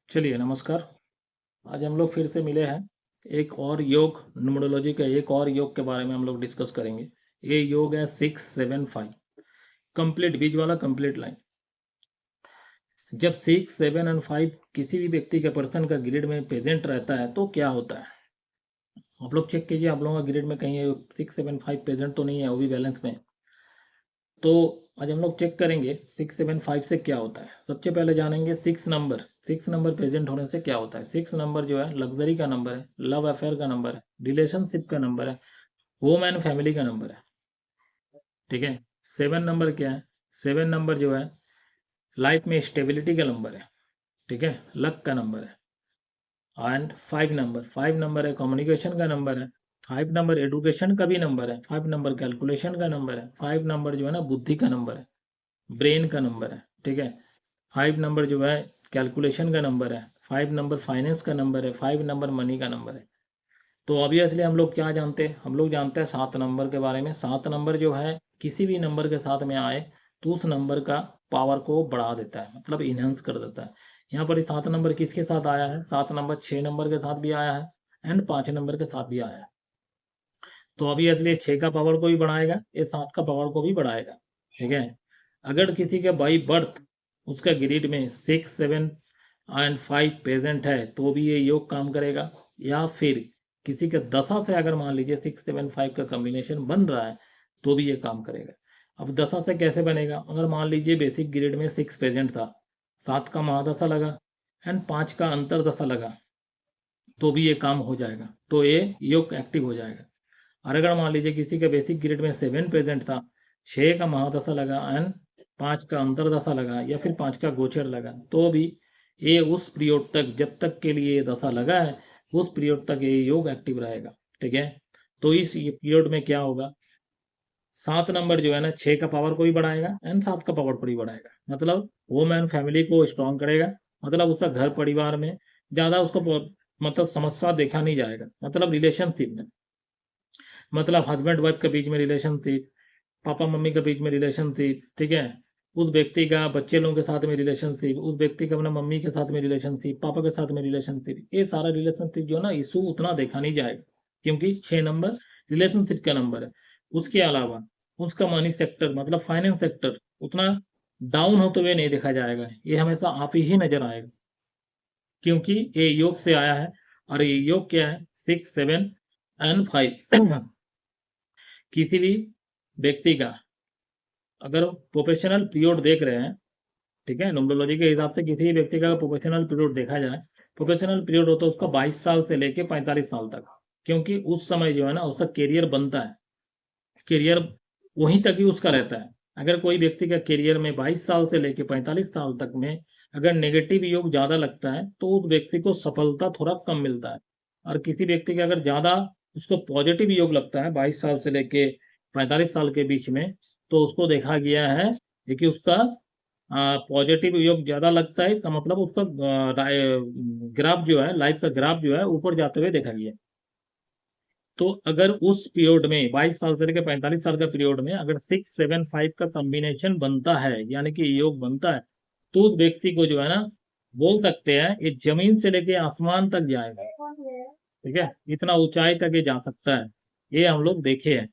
चलिए नमस्कार। आज हम लोग फिर से मिले हैं। एक और योग, न्यूमरोलॉजी का एक और योग के बारे में हम लोग डिस्कस करेंगे। ये योग है 675, कंप्लीट बीच वाला कंप्लीट लाइन। जब 6, 7 और 5 किसी भी व्यक्ति के पर्सन का ग्रिड में प्रेजेंट रहता है तो क्या होता है? आप लोग चेक कीजिए, आप लोगों का ग्रिड में कहीं 6, 7, 5 प्रेजेंट तो नहीं है, वो भी बैलेंस में। तो आज हम लोग चेक करेंगे 6, 7, 5 से क्या होता है। सबसे पहले जानेंगे 6 नंबर प्रेजेंट होने से क्या होता है। 6 नंबर जो है लग्जरी का नंबर है, लव अफेयर का नंबर है, रिलेशनशिप का नंबर है, होम एंड फैमिली का नंबर है। ठीक है। 7 नंबर क्या है? 7 नंबर जो है लाइफ में स्टेबिलिटी का नंबर है। ठीक है, लक का नंबर है। एंड 5 नंबर है कम्युनिकेशन का नंबर है। 5 नंबर एडुकेशन का भी नंबर है। 5 नंबर कैलकुलेशन का नंबर है। 5 नंबर जो है ना बुद्धि का नंबर है, ब्रेन का नंबर है। ठीक है। 5 नंबर जो है कैलकुलेशन का नंबर है। 5 नंबर फाइनेंस का नंबर है। 5 नंबर मनी का नंबर है। तो ऑब्वियसली हम लोग क्या जानते हैं? हम लोग जानते हैं 7 नंबर के बारे में। 7 नंबर जो है किसी भी नंबर के साथ में आए तो उस नंबर का पावर को बढ़ा देता है, मतलब इन्हेंस कर देता है। यहाँ पर 7 नंबर किसके साथ आया है? 7 नंबर 6 नंबर के साथ भी आया है एंड 5 नंबर के साथ भी आया है। तो ऑब्वियसली 6 का पावर को भी बढ़ाएगा, ये 7 का पावर को भी बढ़ाएगा। ठीक है। अगर किसी के बाई बर्थ उसका ग्रिड में 6, 7 एंड 5 प्रेजेंट है तो भी ये योग काम करेगा। या फिर किसी के दशा से अगर मान लीजिए 6, 7, 5 का कॉम्बिनेशन बन रहा है तो भी ये काम करेगा। अब दशा से कैसे बनेगा? अगर मान लीजिए बेसिक ग्रिड में 6 प्रेजेंट था, 7 का महादशा लगा एंड 5 का अंतरदशा लगा तो भी ये काम हो जाएगा, तो ये योग एक्टिव हो जाएगा। और अगर मान लीजिए किसी के बेसिक ग्रिड में 7 प्रेजेंट था, 6 का महादशा लगा एंड 5 का अंतरदशा लगा या फिर 5 का गोचर लगा तो भी ये उस पीरियड तक, जब तक के लिए ये दशा लगा है उस पीरियड तक ये योग एक्टिव रहेगा। ठीक है। तो इस पीरियड में क्या होगा? 7 नंबर जो है ना 6 का पावर को भी बढ़ाएगा एंड 7 का पावर को भी बढ़ाएगा, मतलब होम एंड फैमिली को स्ट्रांग करेगा। मतलब उसका घर परिवार में ज़्यादा उसको मतलब समस्या देखा नहीं जाएगा, मतलब रिलेशनशिप में, मतलब हस्बैंड वाइफ के बीच में रिलेशनशिप, पापा मम्मी के बीच में रिलेशनशिप। ठीक है। उस व्यक्ति का बच्चे लोगों के साथ में रिलेशनशिप, उस व्यक्ति का अपना मम्मी के साथ में रिलेशनशिप, पापा के साथ में रिलेशनशिप, ये सारा रिलेशनशिप जो है ना इशू उतना देखा नहीं जाएगा, क्योंकि 6 नंबर रिलेशनशिप का नंबर है। उसके अलावा उसका मनी सेक्टर, मतलब फाइनेंस सेक्टर उतना डाउन होते हुए नहीं देखा जाएगा, ये हमेशा आप ही नजर आएगा, क्योंकि ये योग से आया है। और ये योग क्या है? 6, 7 एंड 5 किसी भी व्यक्ति का अगर प्रोफेशनल पीरियड देख रहे हैं, ठीक है, न्यूमरोलॉजी के हिसाब से किसी भी व्यक्ति का प्रोफेशनल पीरियड देखा जाए, प्रोफेशनल पीरियड होता है उसका 22 साल से लेके 45 साल तक, क्योंकि उस समय जो है ना उसका करियर बनता है। करियर वहीं तक ही उसका रहता है। अगर कोई व्यक्ति का करियर में 22 साल से लेके 45 साल तक में अगर नेगेटिव योग ज़्यादा लगता है तो उस व्यक्ति को सफलता थोड़ा कम मिलता है। और किसी व्यक्ति का अगर ज़्यादा उसको पॉजिटिव योग लगता है 22 साल से लेके 45 साल के बीच में, तो उसको देखा गया है कि उसका पॉजिटिव योग ज़्यादा लगता है, इसका मतलब उसका ग्राफ जो है, लाइफ का ग्राफ जो है ऊपर जाते हुए देखा गया है। तो अगर उस पीरियड में 22 साल से लेकर 45 साल का पीरियड में अगर 6, 7, 5 का कॉम्बिनेशन बनता है, यानी कि योग बनता है, तो उस व्यक्ति को जो है ना बोल सकते हैं ये जमीन से लेके आसमान तक जाएगा। ठीक है, इतना ऊंचाई तक ये जा सकता है, ये हम लोग देखे हैं।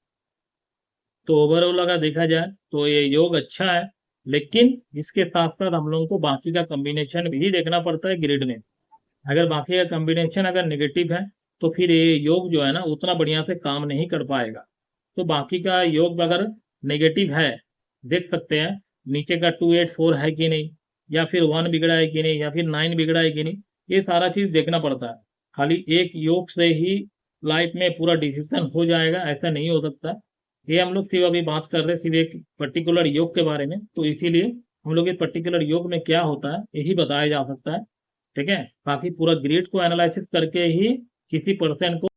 तो ओवरऑल अगर देखा जाए तो ये योग अच्छा है, लेकिन इसके साथ साथ हम लोगों को बाकी का कॉम्बिनेशन भी देखना पड़ता है ग्रिड में। अगर बाकी का कॉम्बिनेशन अगर नेगेटिव है तो फिर ये योग जो है ना उतना बढ़िया से काम नहीं कर पाएगा। तो बाकी का योग अगर नेगेटिव है, देख सकते हैं नीचे का 2, 8, 4 है कि नहीं, या फिर 1 बिगड़ा है कि नहीं, या फिर 9 बिगड़ा है कि नहीं, ये सारा चीज देखना पड़ता है। खाली एक योग से ही लाइफ में पूरा डिसीजन हो जाएगा ऐसा नहीं हो सकता। ये हम लोग सिर्फ अभी बात कर रहे हैं सिर्फ एक पर्टिकुलर योग के बारे में, तो इसीलिए हम लोग इस पर्टिकुलर योग में क्या होता है यही बताया जा सकता है। ठीक है, बाकी पूरा ग्रिड को एनालिसिस करके ही किसी पर्सन को